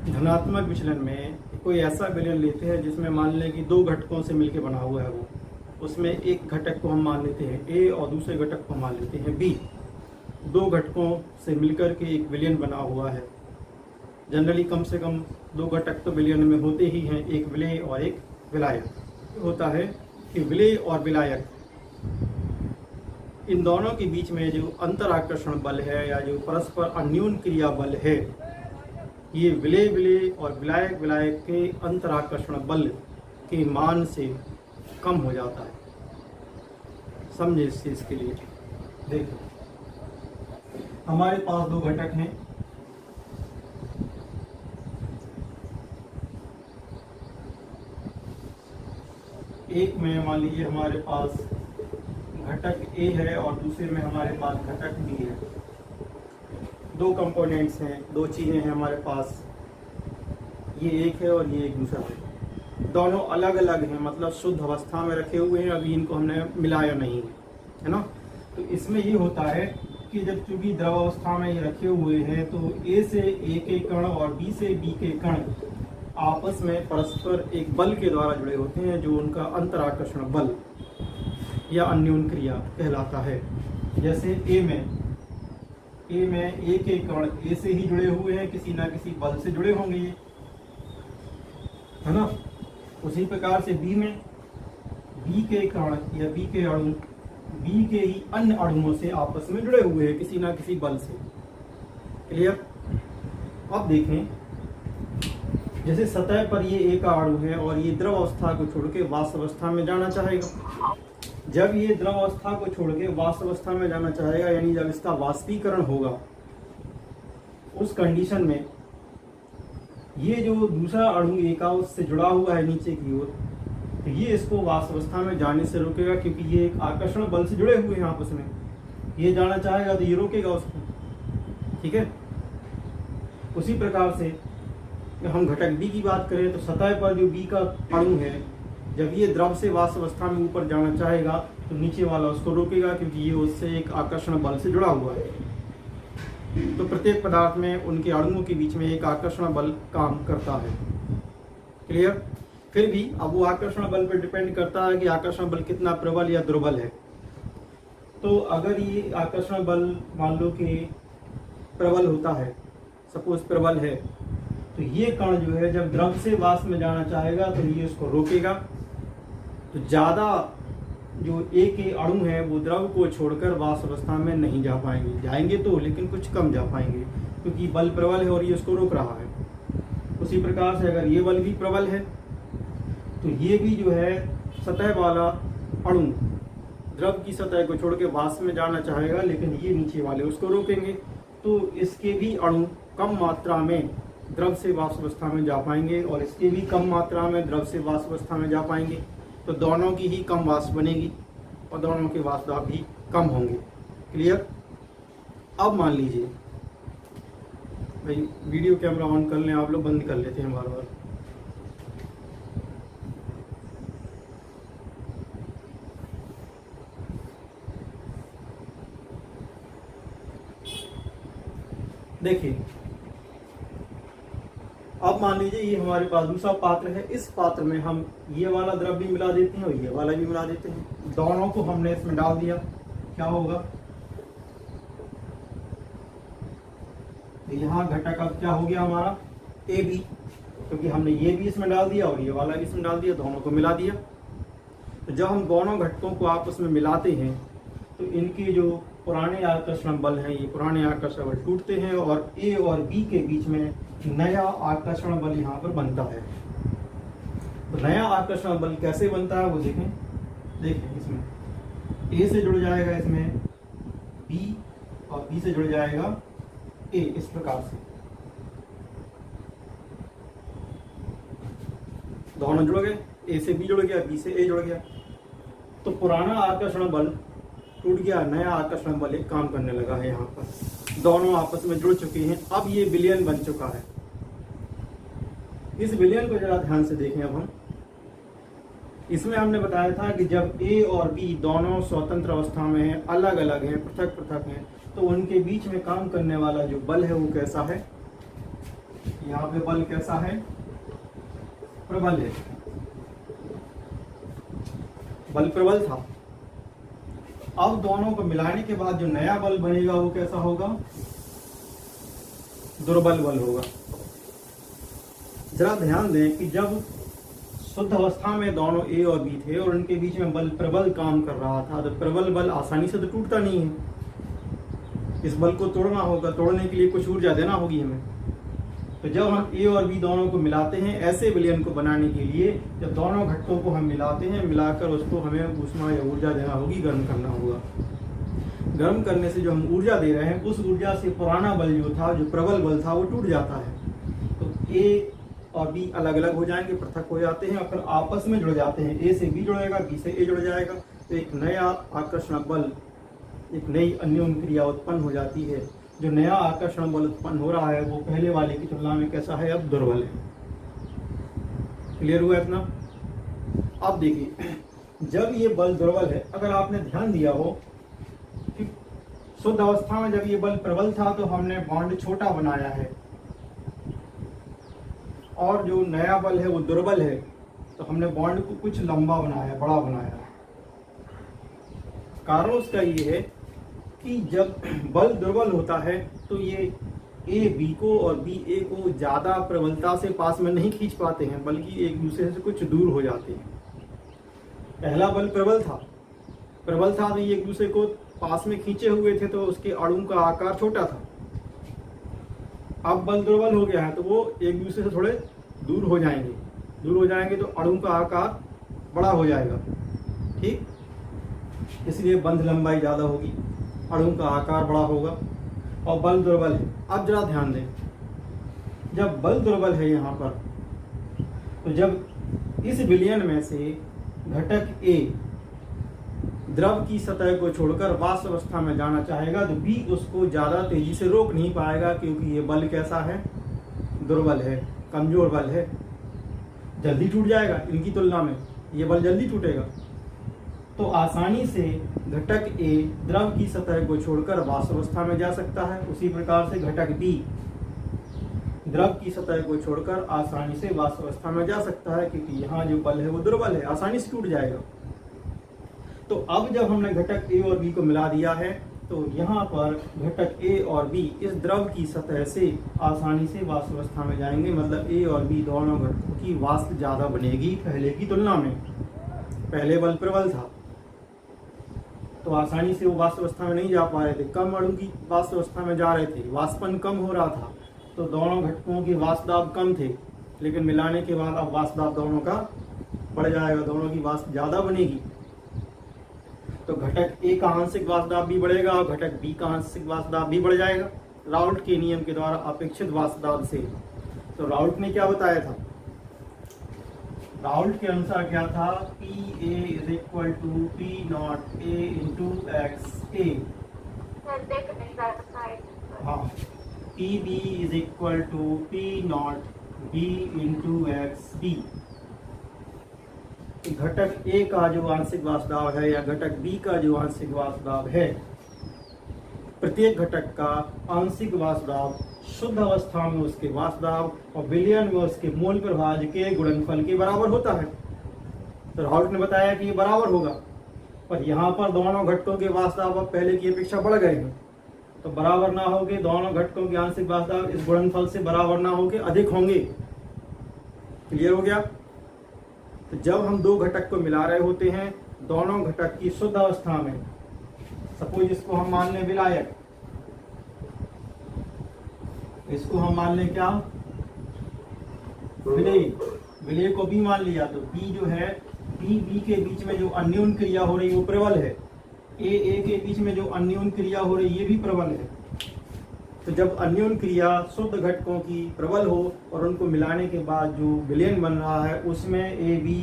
धनात्मक विचलन में कोई ऐसा विलयन लेते हैं जिसमें मान लें कि दो घटकों से मिलकर बना हुआ है वो, उसमें एक घटक को हम मान लेते हैं ए और दूसरे घटक को मान लेते हैं बी। दो घटकों से मिलकर के एक विलयन बना हुआ है। जनरली कम से कम दो घटक तो विलयन में होते ही हैं, एक विलेय और एक विलायक। होता है कि विलेय और विलायक इन दोनों के बीच में जो अंतराकर्षण बल है या जो परस्पर अन्योन्य क्रिया बल है, ये विलेय विलेय और विलायक विलायक के अंतराकर्षण बल के मान से कम हो जाता है। समझे इस चीज के लिए। देखो हमारे पास दो घटक हैं, एक में मान लीजिए हमारे पास घटक ए है और दूसरे में हमारे पास घटक बी है। दो कंपोनेंट्स हैं, दो चीजें हैं हमारे पास, ये एक है और ये एक दूसरा है। दोनों अलग अलग हैं, मतलब शुद्ध अवस्था में रखे हुए हैं, अभी इनको हमने मिलाया नहीं है ना। तो इसमें ये होता है कि जब चूंकि द्रव अवस्था में ये रखे हुए हैं तो ए से ए के कण और बी से बी के कण आपस में परस्पर एक बल के द्वारा जुड़े होते हैं जो उनका अंतराकर्षण बल या अन्योन्य क्रिया कहलाता है। जैसे ए में ए के कण ए से ही जुड़े हुए हैं, किसी ना किसी बल से जुड़े होंगे ये, है ना। उसी प्रकार से बी में बी के कण या बी के अणु बी के ही अन्य अणुओं से आपस में जुड़े हुए हैं किसी ना किसी बल से। क्लियर। अब देखें, जैसे सतह पर ये ए का अणु है और ये द्रव अवस्था को छोड़ के वाष्प अवस्था में जाना चाहेगा। जब ये द्रव अवस्था को छोड़ के वाष्प अवस्था में जाना चाहेगा, यानी जब इसका वाष्पीकरण होगा, उस कंडीशन में ये जो दूसरा अणु ए का उससे जुड़ा हुआ है नीचे की ओर, तो ये इसको वाष्प अवस्था में जाने से रोकेगा, क्योंकि ये एक आकर्षण बल से जुड़े हुए हैं आपस में। ये जाना चाहेगा तो ये रोकेगा उसको, ठीक है। उसी प्रकार से हम घटक बी की बात करें तो सतह पर जो बी का अणु है, जब ये द्रव से वाष्प अवस्था में ऊपर जाना चाहेगा तो नीचे वाला उसको रोकेगा, क्योंकि ये उससे एक आकर्षण बल से जुड़ा हुआ है। तो प्रत्येक पदार्थ में उनके अणुओं के बीच में एक आकर्षण बल काम करता है। क्लियर। फिर भी अब वो आकर्षण बल पर डिपेंड करता है कि आकर्षण बल कितना प्रबल या दुर्बल है। तो अगर ये आकर्षण बल मान लो कि प्रबल होता है, सपोज प्रबल है, तो ये कण जो है जब द्रव से वाष्प में जाना चाहेगा तो ये उसको रोकेगा। तो ज्यादा जो ए के अणु है वो द्रव को छोड़कर वाष्प अवस्था में नहीं जा पाएंगे, जाएंगे तो लेकिन कुछ कम जा पाएंगे, क्योंकि बल प्रबल है और ये उसको रोक रहा है। उसी प्रकार से अगर ये बल भी प्रबल है तो ये भी जो है सतह वाला अणु द्रव की सतह को छोड़ के वाष्प में जाना चाहेगा, लेकिन ये नीचे वाले उसको रोकेंगे। तो इसके भी अणु कम मात्रा में द्रव से वाष्प अवस्था में जा पाएंगे और इसके भी कम मात्रा में द्रव से वाष्प अवस्था में जा पाएंगे। तो दोनों की ही कम वाष्प बनेगी और दोनों के वाष्प दाब भी कम होंगे। क्लियर। अब मान लीजिए भाई वीडियो कैमरा ऑन कर लें आप लोग, बंद कर लेते हैं बार बार। देखिए अब मान लीजिए ये हमारे पास दूसरा पात्र है, इस पात्र में हम ये वाला द्रव भी मिला देते हैं और ये वाला भी मिला देते हैं, दोनों को हमने इसमें डाल दिया। क्या होगा, यहाँ घटक अब क्या हो गया हमारा ए बी, क्योंकि हमने ये भी इसमें डाल दिया और ये वाला भी इसमें डाल दिया, दोनों को मिला दिया। तो जब हम दोनों घटकों को आपस में मिलाते हैं तो इनके जो पुराने आकर्षण बल हैं, ये पुराने आकर्षण बल टूटते हैं और ए और बी के बीच में नया आकर्षण बल यहाँ पर बनता है। तो नया आकर्षण बल कैसे बनता है वो देखें इसमें ए से जुड़ जाएगा इसमें बी और बी से जुड़ जाएगा ए, इस प्रकार से दोनों जुड़ गए, ए से बी जुड़ गया, बी से ए जुड़ गया। तो पुराना आकर्षण बल टूट गया, नया आकर्षण बल एक काम करने लगा है। यहाँ पर दोनों आपस में जुड़ चुके हैं, अब ये विलयन बन चुका है। इस विलयन को जरा ध्यान से देखें। अब हम इसमें हमने बताया था कि जब ए और बी दोनों स्वतंत्र अवस्था में हैं, अलग अलग हैं, पृथक पृथक हैं, तो उनके बीच में काम करने वाला जो बल है वो कैसा है, यहाँ पे बल कैसा है, प्रबल है, बल प्रबल था। अब दोनों को मिलाने के बाद जो नया बल बनेगा वो कैसा होगा, दुर्बल बल होगा। जरा ध्यान दें कि जब शुद्ध अवस्था में दोनों ए और बी थे और उनके बीच में बल प्रबल काम कर रहा था, तो प्रबल बल आसानी से तो टूटता नहीं है। इस बल को तोड़ना होगा, तोड़ने के लिए कुछ ऊर्जा देना होगी हमें। तो जब हम ए और बी दोनों को मिलाते हैं, ऐसे विलयन को बनाने के लिए जब दोनों घटकों को हम मिलाते हैं, मिलाकर उसको हमें ऊष्मा या ऊर्जा देना होगी, गर्म करना होगा। गर्म करने से जो हम ऊर्जा दे रहे हैं, उस ऊर्जा से पुराना बल जो था, जो प्रबल बल था, वो टूट जाता है। तो ए और बी अलग अलग हो जाएंगे, पृथक हो जाते हैं और फिर आपस में जुड़ जाते हैं। ए से बी जुड़ेगा, बी से ए जुड़ जाएगा, तो एक नया आकर्षण बल, एक नई अन्योन क्रिया उत्पन्न हो जाती है। जो नया आकर्षण बल उत्पन्न हो रहा है वो पहले वाले की तुलना में कैसा है, अब दुर्बल है। क्लियर हुआ इतना? अब देखिए, जब ये बल दुर्बल है, अगर आपने ध्यान दिया हो कि शुद्ध अवस्था में जब ये बल प्रबल था तो हमने बॉन्ड छोटा बनाया है, और जो नया बल है वो दुर्बल है तो हमने बॉन्ड को कुछ लंबा बनाया, बड़ा बनाया। कारण उसका ये है कि जब बल दुर्बल होता है तो ये ए बी को और बी ए को ज्यादा प्रबलता से पास में नहीं खींच पाते हैं, बल्कि एक दूसरे से कुछ दूर हो जाते हैं। पहला बल प्रबल था तो ये एक दूसरे को पास में खींचे हुए थे, तो उसके अणु का आकार छोटा था। अब बल दुर्बल हो गया है तो वो एक दूसरे से थोड़े दूर हो जाएंगे, तो अणु का आकार बड़ा हो जाएगा। ठीक, इसलिए बंध लंबाई ज्यादा होगी, अणु का आकार बड़ा होगा और बल दुर्बल है। अब जरा ध्यान दें, जब बल दुर्बल है यहाँ पर, तो जब इस विलयन में से घटक ए द्रव की सतह को छोड़कर वाष्प अवस्था में जाना चाहेगा, तो बी उसको ज्यादा तेजी से रोक नहीं पाएगा, क्योंकि ये बल कैसा है, दुर्बल है, कमजोर बल है, जल्दी टूट जाएगा। इनकी तुलना में ये बल जल्दी टूटेगा। तो आसानी से घटक ए द्रव की सतह को छोड़कर वाष्प अवस्था में जा सकता है। उसी प्रकार से घटक बी द्रव की सतह को छोड़कर आसानी से वाष्प अवस्था में जा सकता है, क्योंकि यहाँ जो बल है वो दुर्बल है, आसानी से टूट जाएगा। तो अब जब हमने घटक ए और बी को मिला दिया है, तो यहाँ पर घटक ए और बी इस द्रव की सतह से आसानी से वाष्प अवस्था में जाएंगे। मतलब ए और बी दोनों घटकों की वाष्प ज्यादा बनेगी पहले की तुलना में। पहले बल प्रबल था तो आसानी से वो वाष्प अवस्था में नहीं जा पा रहे थे, कम अणु की वाष्प अवस्था में जा रहे थे, वाष्पन कम हो रहा था, तो दोनों घटकों के वाष्प दाब कम थे। लेकिन मिलाने के बाद अब वाष्प दाब दोनों का बढ़ जाएगा, दोनों की वाष्प ज्यादा बनेगी। तो घटक ए का आंशिक वाष्प दाब भी बढ़ेगा और घटक बी का आंशिक वाष्प दाब भी बढ़ जाएगा, राउल्ट के नियम के द्वारा अपेक्षित वाष्प दाब से। तो राउल्ट ने क्या बताया था, राउल्ट के अनुसार क्या था, P A is equal to P naught A into X A. हाँ, P B is equal to P naught B into X B. घटक ए का जो आंशिक वाष्प दाब है या घटक बी का जो आंशिक वाष्प दाब है, प्रत्येक घटक का आंशिक वाष्प दाब शुद्ध अवस्था में उसके वाष्प दाब और विलयन में उसके मोल प्रभाज के गुणनफल के बराबर होता है। तो राउल्ट ने बताया कि ये बराबर होगा, पर यहाँ पर दोनों घटकों के वाष्प दाब अब पहले की अपेक्षा बढ़ गए हैं, तो बराबर ना होके दोनों घटकों के आंशिक वाष्प दाब इस गुणनफल से बराबर ना होके अधिक होंगे। क्लियर हो गया? तो जब हम दो घटक को मिला रहे होते हैं, दोनों घटक की शुद्ध अवस्था में, सपोज इसको हम मान लें विलायक, इसको हम मान लें क्या, विलय, विलय को बी मान लिया, तो बी जो है, बी बी के बीच में जो अन्योन क्रिया हो रही है वो प्रबल है, ए के बीच में जो अन्योन क्रिया हो रही है ये भी प्रबल है। तो जब अन्योन क्रिया शुद्ध घटकों की प्रबल हो और उनको मिलाने के बाद जो विलयन बन रहा है उसमें ए बी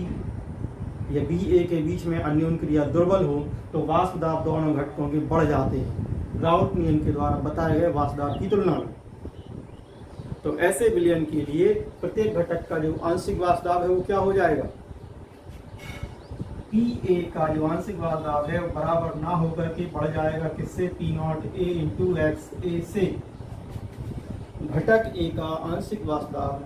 या बी ए के बीच में अन्योन क्रिया दुर्बल हो, तो वाष्प दाब दोनों घटकों के बढ़ जाते हैं, राउल्ट नियम के द्वारा बताए गए वाष्प दाब की तुलना में। तो ऐसे विलयन के लिए प्रत्येक घटक का जो आंशिक वाष्प दाब है वो क्या हो जाएगा, पी ए का जो आंशिक वाष्प दाब है वो बराबर ना होकर के बढ़ जाएगा किससे, P naught A into X A से। घटक ए का आंशिक वास्तव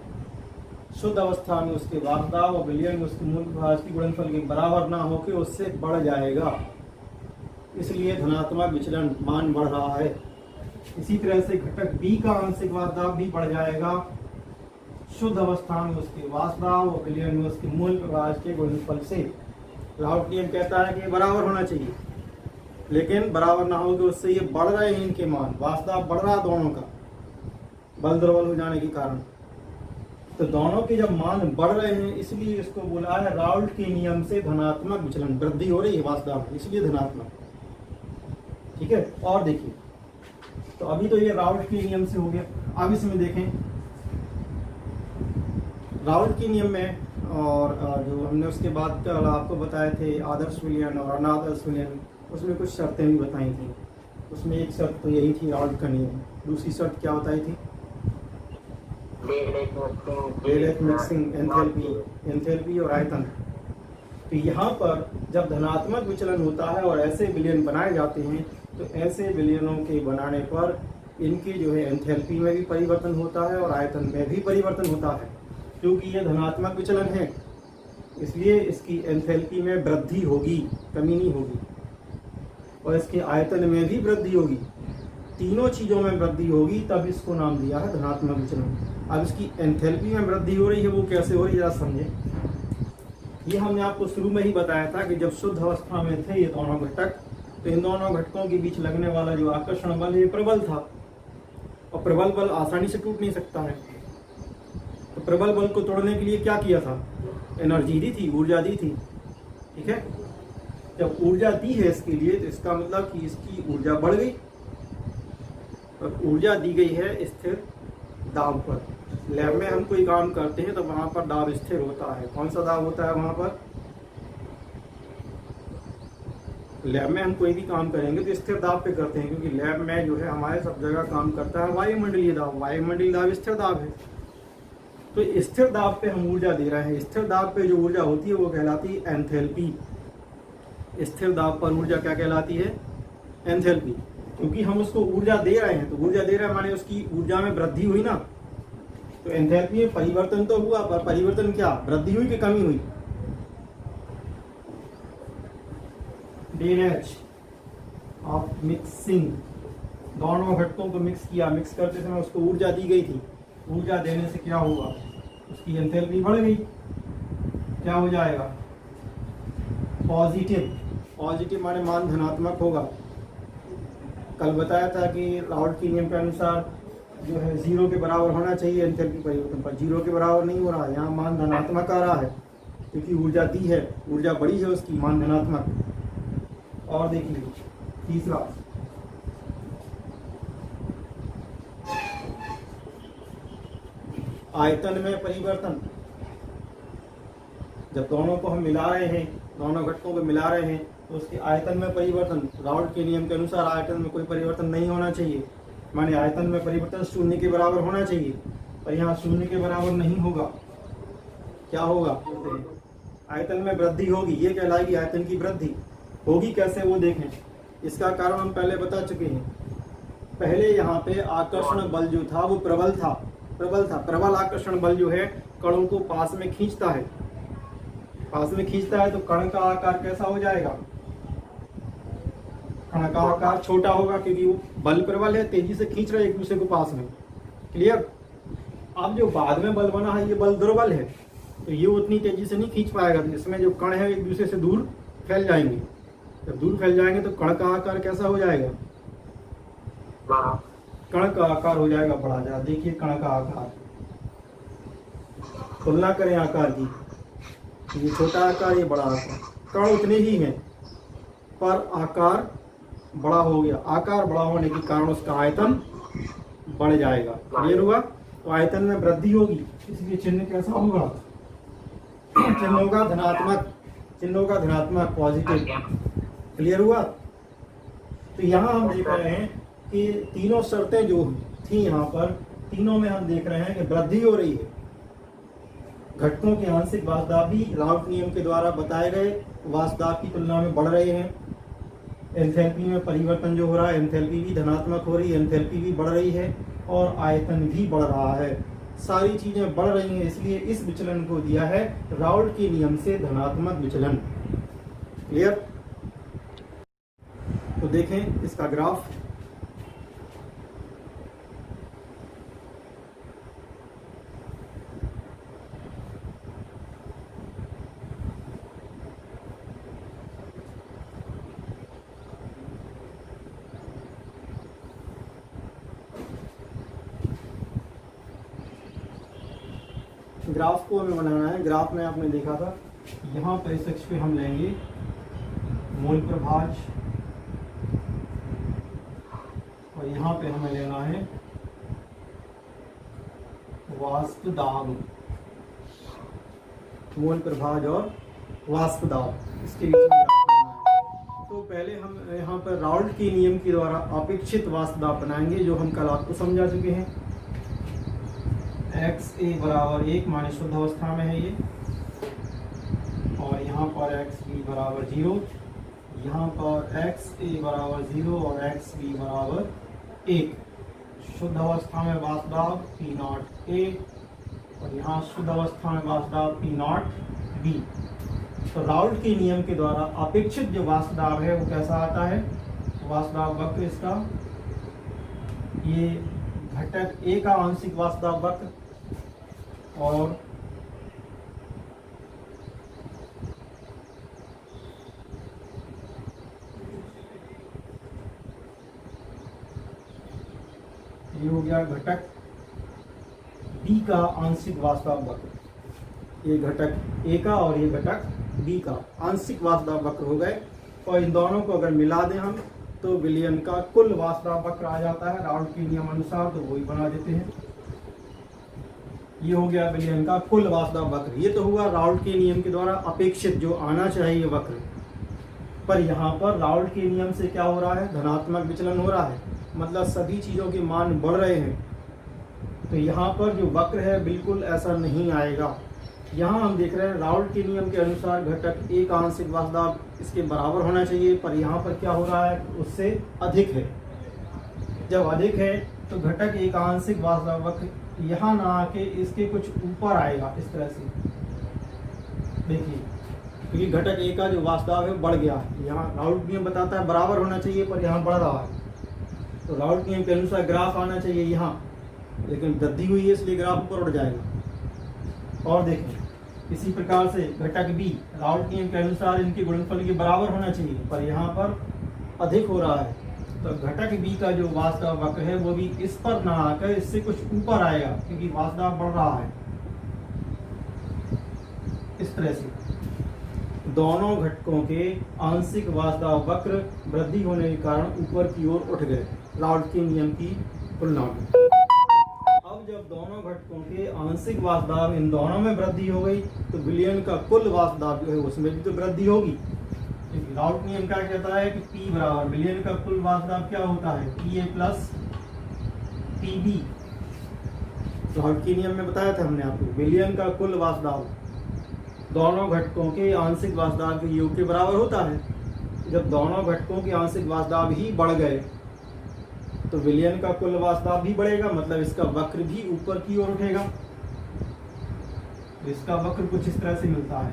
शुद्ध अवस्था में उसके वास्तव और विलयन में उसके मूल भाज की गुणनफल के बराबर ना होकर उससे बढ़ जाएगा, इसलिए धनात्मक विचलन मान बढ़ रहा है। इसी तरह से घटक बी का आंशिक वास्तव भी बढ़ जाएगा शुद्ध अवस्था में उसके वास्तव और विलयन में उसके मूल प्रभाज के गुणनफल से। राउट नियम कहता है कि बराबर होना चाहिए, लेकिन बराबर ना हो तो उससे ये बढ़ रहे हैं इनके मान, वास्तव बढ़ रहा दोनों का बल दुर्बल हो जाने के कारण। तो दोनों के जब मान बढ़ रहे हैं इसलिए इसको बोला है राउल्ट के नियम से धनात्मक विचलन, वृद्धि हो रही है वास्तव में, इसलिए धनात्मक। ठीक है, और देखिए तो अभी तो ये राउल्ट के नियम से हो गया। अब इसमें देखें राउल्ट के नियम में, और जो हमने उसके बाद कल आपको बताए थे आदर्श विलयन और अनादर्श विलयन, उसमें कुछ शर्तें भी बताई थी। उसमें एक शर्त तो यही थी राउल्ट का नियम, दूसरी शर्त क्या बताई थी? डेलेट मिक्सिंग, एंथैल्पी और आयतन। तो यहाँ पर जब धनात्मक विचलन होता है और ऐसे विलयन बनाए जाते हैं तो ऐसे विलयनों के बनाने पर इनके जो है एंथैल्पी में भी परिवर्तन होता है और आयतन में भी परिवर्तन होता है। क्योंकि ये धनात्मक विचलन है इसलिए इसकी एंथैल्पी में वृद्धि होगी, कमी नहीं होगी, और इसके आयतन में भी वृद्धि होगी। तीनों चीजों में वृद्धि होगी, तब इसको नाम दिया है धनात्मक विचलन। अब इसकी एंथैल्पी में वृद्धि हो रही है, वो कैसे हो रही है जरा समझे। ये हमने आपको शुरू में ही बताया था कि जब शुद्ध अवस्था में थे ये दोनों घटक, तो इन दोनों घटकों के बीच लगने वाला जो आकर्षण बल है प्रबल था, और प्रबल बल आसानी से टूट नहीं सकता है। तो प्रबल बल को तोड़ने के लिए क्या किया था? एनर्जी दी थी, ऊर्जा दी थी। ठीक है, जब ऊर्जा दी है इसके लिए तो इसका मतलब कि इसकी ऊर्जा बढ़ गई, और ऊर्जा दी गई है स्थिर दाब पर। लैब में हम कोई काम करते हैं तो वहां पर दाब स्थिर होता है। कौन सा दाब होता है वहां पर? लैब में हम कोई भी काम करेंगे तो स्थिर दाब पे करते हैं, क्योंकि लैब में जो है हमारे सब जगह काम करता है वायुमंडलीय दाब। वायुमंडलीय दाब स्थिर दाब है, तो स्थिर दाब पे हम ऊर्जा दे रहे हैं। स्थिर दाब पे जो ऊर्जा होती है वो कहलाती है एंथैल्पी। स्थिर दाब पर ऊर्जा क्या कहलाती है? एंथैल्पी। क्योंकि हम उसको ऊर्जा दे रहे हैं, तो ऊर्जा दे रहे हैं माने उसकी ऊर्जा में वृद्धि हुई ना, तो एंथैल्पी में परिवर्तन तो हुआ, पर परिवर्तन क्या? वृद्धि हुई कि कमी हुई? डेल ऑफ मिक्सिंग, दोनों घटकों को मिक्स किया, मिक्स करते समय उसको ऊर्जा दी गई थी। ऊर्जा देने से क्या हुआ? उसकी एंथैल्पी बढ़ गई। क्या हो जाएगा? पॉजिटिव। पॉजिटिव माने मान धनात्मक होगा। कल बताया था कि राउल्ट के नियम के अनुसार जो है 0 के बराबर होना चाहिए एंथैल्पी परिवर्तन, पर 0 के बराबर नहीं हो रहा है। यहाँ मान धनात्मक आ रहा है क्योंकि ऊर्जा दी है, ऊर्जा बढ़ी है उसकी, मान धनात्मक। और देखिए तीसरा, आयतन में परिवर्तन। जब दोनों को हम मिला रहे हैं, दोनों घटकों को मिला रहे हैं, तो उसके आयतन में परिवर्तन। राउल्ट के नियम के अनुसार आयतन में कोई परिवर्तन नहीं होना चाहिए, माने आयतन में परिवर्तन 0 के बराबर होना चाहिए, पर यहाँ 0 के बराबर नहीं होगा। क्या होगा? आयतन में वृद्धि होगी, ये कहलाएगी आयतन की वृद्धि। होगी कैसे वो देखें, इसका कारण हम पहले बता चुके हैं। पहले यहाँ पे आकर्षण बल जो था वो प्रबल था। प्रबल आकर्षण बल जो है कणों को पास में खींचता है। पास में खींचता है तो कण का आकार कैसा हो जाएगा? कण का आकार छोटा होगा, क्योंकि वो बल प्रबल है, तेजी से खींच रहे एक दूसरे को पास में। क्लियर? अब जो बाद में बल बना है ये बल दुर्बल है, तो ये उतनी तेजी से नहीं खींच पाएगा, तो इसमें जो कण है एक दूसरे से दूर फैल जाएंगे। जब दूर फैल जाएंगे तो कण का आकार कैसा हो जाएगा? कण का आकार हो जाएगा बड़ा। जरा देखिए कण का आकार, तुलना करें आकार की, ये छोटा आकार, ये बड़ा आकार। कण उतने ही हैं पर आकार बड़ा हो गया। आकार बड़ा होने के कारण उसका आयतन बढ़ जाएगा। क्लियर हुआ? तो आयतन में वृद्धि होगी, इसलिए चिन्ह कैसा होगा? चिन्हों का धनात्मक, पॉजिटिव। क्लियर हुआ? तो यहाँ हम देख रहे हैं कि तीनों शर्तें जो थी यहाँ पर, तीनों में हम देख रहे हैं कि वृद्धि हो रही है। घटकों के आंशिक वास्तव भी राउल्ट नियम के द्वारा बताए गए वास्तव की तुलना में बढ़ रहे हैं। एंथैल्पी में परिवर्तन जो हो रहा है, एंथैल्पी भी धनात्मक हो रही है, एंथैल्पी भी बढ़ रही है। और आयतन भी बढ़ रहा है। सारी चीजें बढ़ रही हैं, इसलिए इस विचलन को दिया है राउल्ट के नियम से धनात्मक विचलन। क्लियर? तो देखें इसका ग्राफ। ग्राफ को हमें बनाना है। ग्राफ में आपने देखा था, यहाँ पर इस अक्ष पे हम लेंगे मूल प्रभाज और यहाँ पे हमें लेना है वाष्प दाब। मूल प्रभाज और वाष्प दाब, इसके बीच में ग्राफ बनाना है। तो पहले हम यहाँ पर राउल्ट के नियम के द्वारा अपेक्षित वाष्प दाब बनाएंगे, जो हम कल आपको समझा चुके हैं। XA बराबर 1 माने शुद्ध अवस्था में है ये, और यहाँ पर XB बराबर 0, यहाँ पर XA बराबर 0 और XB बराबर 1। शुद्ध अवस्था में वाष्प दाब P0 A और यहाँ शुद्ध अवस्था में वाष्प दाब P0 B। तो राउल्ट के नियम के द्वारा अपेक्षित जो वाष्प दाब है वो कैसा आता है? वाष्प दाब वक्र इसका, ये घटक A का आंशिक वाष्प दाब वक्र और ये हो गया घटक B का आंशिक वाष्प दाब वक्र। ये घटक A का और ये घटक B का आंशिक वाष्प दाब वक्र हो गए, और इन दोनों को अगर मिला दें हम तो विलयन का कुल वाष्प दाब वक्र आ जाता है राउल्ट के नियम अनुसार। तो वही बना देते हैं। ये हो गया विलयन का कुल वाष्प दाब वक्र। ये तो हुआ राउल्ट के नियम के द्वारा अपेक्षित जो आना चाहिए वक्र। पर यहाँ पर राउल्ट के नियम से क्या हो रहा है? धनात्मक विचलन हो रहा है, मतलब सभी चीजों के मान बढ़ रहे हैं। तो यहाँ पर जो वक्र है बिल्कुल ऐसा नहीं आएगा। यहाँ हम देख रहे हैं राउल्ट के नियम के अनुसार घटक A का आंशिक वाष्प दाब इसके बराबर होना चाहिए, पर यहाँ पर क्या हो रहा है? उससे अधिक है। जब अधिक है तो घटक A का आंशिक वाष्प दाब वक्र यहाँ ना आके इसके कुछ ऊपर आएगा, इस तरह से देखिए, क्योंकि घटक A का जो वाष्प दाब है बढ़ गया है। यहाँ राउल्ट नियम बताता है बराबर होना चाहिए, पर यहाँ बढ़ रहा है। तो राउल्ट नियम के अनुसार ग्राफ आना चाहिए यहाँ, लेकिन वृद्धि हुई है इसलिए ग्राफ ऊपर उठ जाएगा। और देखें इसी प्रकार से घटक B राउल्ट नियम के अनुसार इनके गुणनफल के बराबर होना चाहिए, पर यहाँ पर अधिक हो रहा है। तो घटक B का जो वाष्प दाब वक्र है वो भी इस पर ना आकर इससे कुछ ऊपर आएगा, क्योंकि वाष्प दाब बढ़ रहा है। इस तरह से दोनों घटकों के आंशिक वाष्प दाब वक्र वृद्धि होने के कारण ऊपर की ओर उठ गए राउल्ट के नियम की तुलना में। अब जब दोनों घटकों के आंशिक वाष्प दाब इन दोनों में वृद्धि हो गई, तो विलयन का कुल वाष्प दाब जो है उसमें भी तो वृद्धि होगी। राउल्ट नियम क्या कहता है कि P बराबर विलयन का कुल वाष्प दाब क्या होता है? PA plus PB। राउल्ट के नियम में बताया था हमने आपको, विलयन का कुल वाष्प दाब दोनों घटकों के आंशिक वाष्प दाब के योग के बराबर होता है। जब दोनों घटकों के आंशिक वाष्प दाब ही बढ़ गए तो विलयन का कुल वाष्प दाब भी बढ़ेगा, मतलब इसका वक्र भी ऊपर की ओर उठेगा। तो इसका वक्र कुछ इस तरह से मिलता है।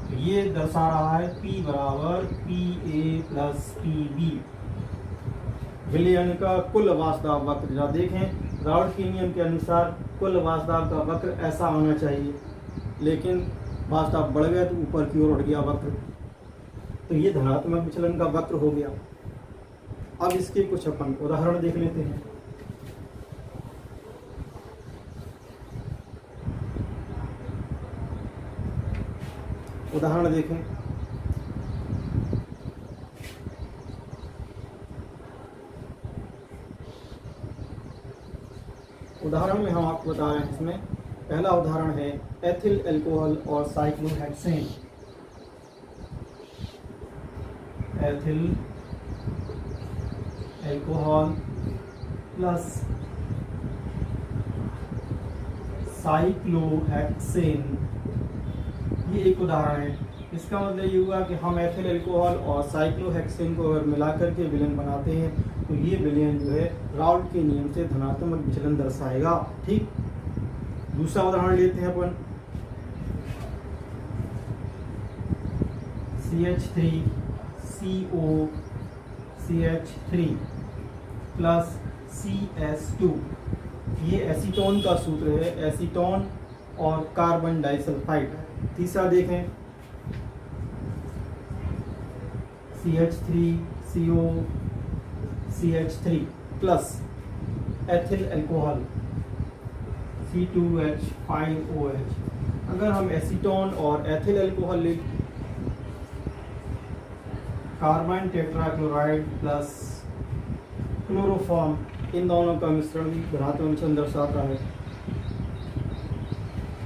तो ये दर्शा रहा है P बराबर PA प्लस PB, विलयन का कुल वाष्प दाब वक्र। जरा देखें राउल्ट के नियम के अनुसार कुल वाष्प दाब का वक्र ऐसा होना चाहिए, लेकिन वाष्प दाब बढ़ गया तो ऊपर की ओर उठ गया वक्र। तो ये धनात्मक विचलन का वक्र हो गया। अब इसके कुछ अपन उदाहरण देख लेते हैं। उदाहरण देखें। उदाहरण में हम आपको बता रहे हैं, इसमें पहला उदाहरण है एथिल अल्कोहल और cyclohexane. Ethyl alcohol plus cyclohexane, ये एक उदाहरण है। इसका मतलब ये हुआ कि हम एथिल अल्कोहल और साइक्लोहेक्सेन को अगर मिला करके विलयन बनाते हैं तो ये विलयन जो है राउल्ट के नियम से धनात्मक विचलन दर्शाएगा। ठीक, दूसरा उदाहरण लेते हैं अपन। CH3COCH3 प्लस CS2, ये एसीटोन का सूत्र है, एसीटोन और कार्बन डाइसल्फाइड। तीसरा देखें, CH3COCH3 plus ethyl alcohol C2H5OH। अगर हम एसीटोन और एथिल अल्कोहल ले, कार्बन टेट्राक्लोराइड प्लस क्लोरोफॉर्म, इन दोनों का मिश्रण भी धनात्मक विचलन दर्शाता है।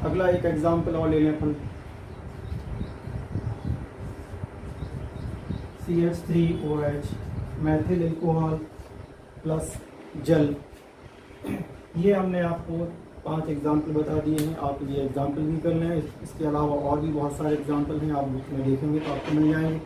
अगला एक एग्जाम्पल और ले लें अपन। CH3OH मैथिल अल्कोहल प्लस जल। ये हमने आपको 5 एग्जाम्पल बता दिए हैं, आप ये एग्जाम्पल भी कर लें। इसके अलावा और भी बहुत सारे एग्जाम्पल हैं, आप बुक में देखेंगे तो आपको मिल जाएंगे।